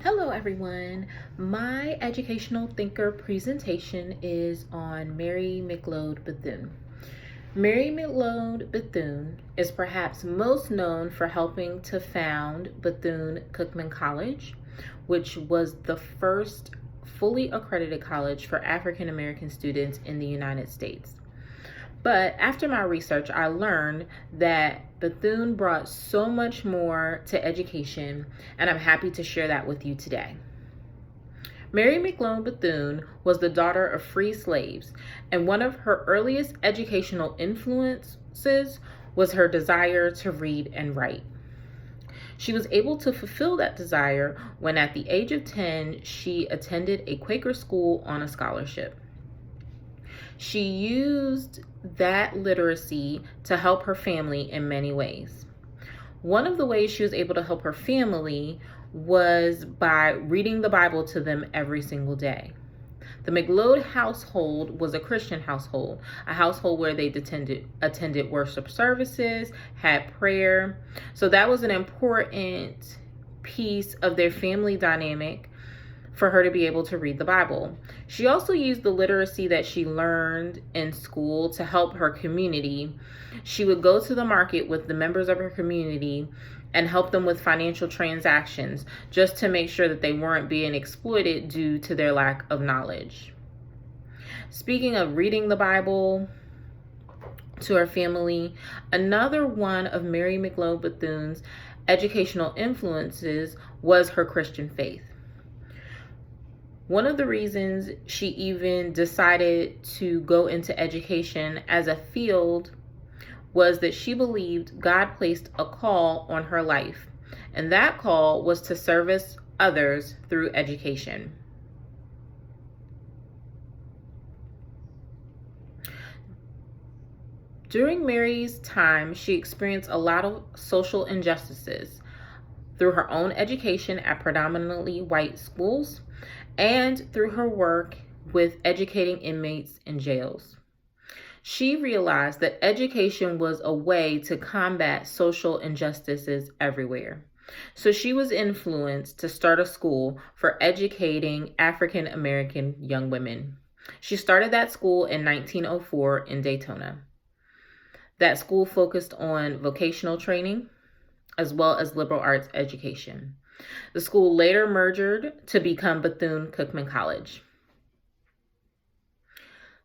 Hello everyone. My educational thinker presentation is on Mary McLeod Bethune. Mary McLeod Bethune is perhaps most known for helping to found Bethune-Cookman College, which was the first fully accredited college for African American students in the United States. But after my research, I learned that Bethune brought so much more to education, and I'm happy to share that with you today. Mary McLeod Bethune was the daughter of free slaves, and one of her earliest educational influences was her desire to read and write. She was able to fulfill that desire when, at the age of 10, she attended a Quaker school on a scholarship. She used that literacy to help her family in many ways. One of the ways she was able to help her family was by reading the Bible to them every single day. The McLeod household was a Christian household, a household where they attended worship services, had prayer. So that was an important piece of their family dynamic for her to be able to read the Bible. She also used the literacy that she learned in school to help her community. She would go to the market with the members of her community and help them with financial transactions just to make sure that they weren't being exploited due to their lack of knowledge. Speaking of reading the Bible to her family, another one of Mary McLeod Bethune's educational influences was her Christian faith. One of the reasons she even decided to go into education as a field was that she believed God placed a call on her life, and that call was to service others through education. During Mary's time, she experienced a lot of social injustices through her own education at predominantly white schools and through her work with educating inmates in jails. She realized that education was a way to combat social injustices everywhere. So she was influenced to start a school for educating African American young women. She started that school in 1904 in Daytona. That school focused on vocational training as well as liberal arts education. The school later merged to become Bethune-Cookman College.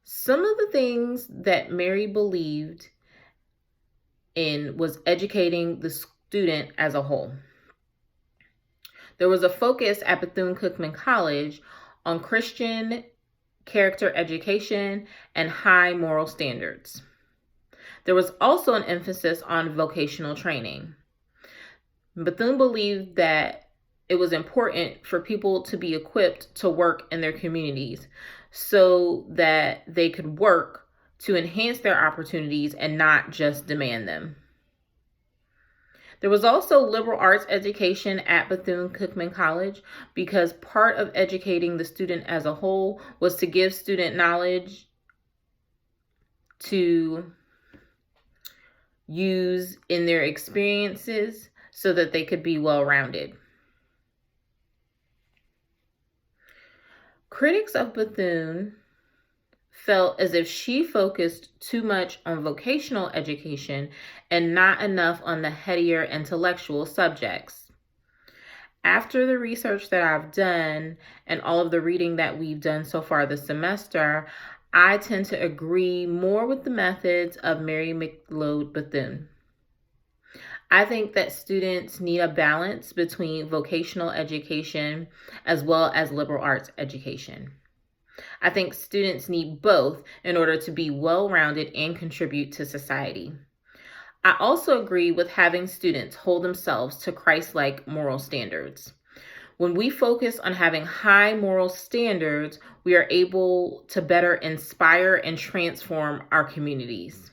Some of the things that Mary believed in was educating the student as a whole. There was a focus at Bethune-Cookman College on Christian character education and high moral standards. There was also an emphasis on vocational training. Bethune believed that it was important for people to be equipped to work in their communities so that they could work to enhance their opportunities and not just demand them. There was also liberal arts education at Bethune-Cookman College because part of educating the student as a whole was to give student knowledge to use in their experiences so that they could be well-rounded. Critics of Bethune felt as if she focused too much on vocational education and not enough on the headier intellectual subjects. After the research that I've done and all of the reading that we've done so far this semester, I tend to agree more with the methods of Mary McLeod Bethune. I think that students need a balance between vocational education as well as liberal arts education. I think students need both in order to be well-rounded and contribute to society. I also agree with having students hold themselves to Christ-like moral standards. When we focus on having high moral standards, we are able to better inspire and transform our communities.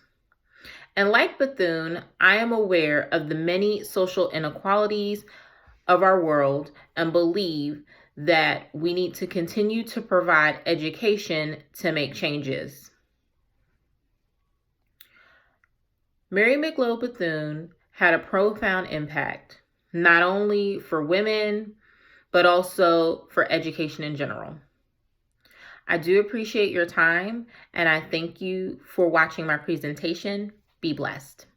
And like Bethune, I am aware of the many social inequalities of our world and believe that we need to continue to provide education to make changes. Mary McLeod Bethune had a profound impact, not only for women, but also for education in general. I do appreciate your time, and I thank you for watching my presentation. Be blessed.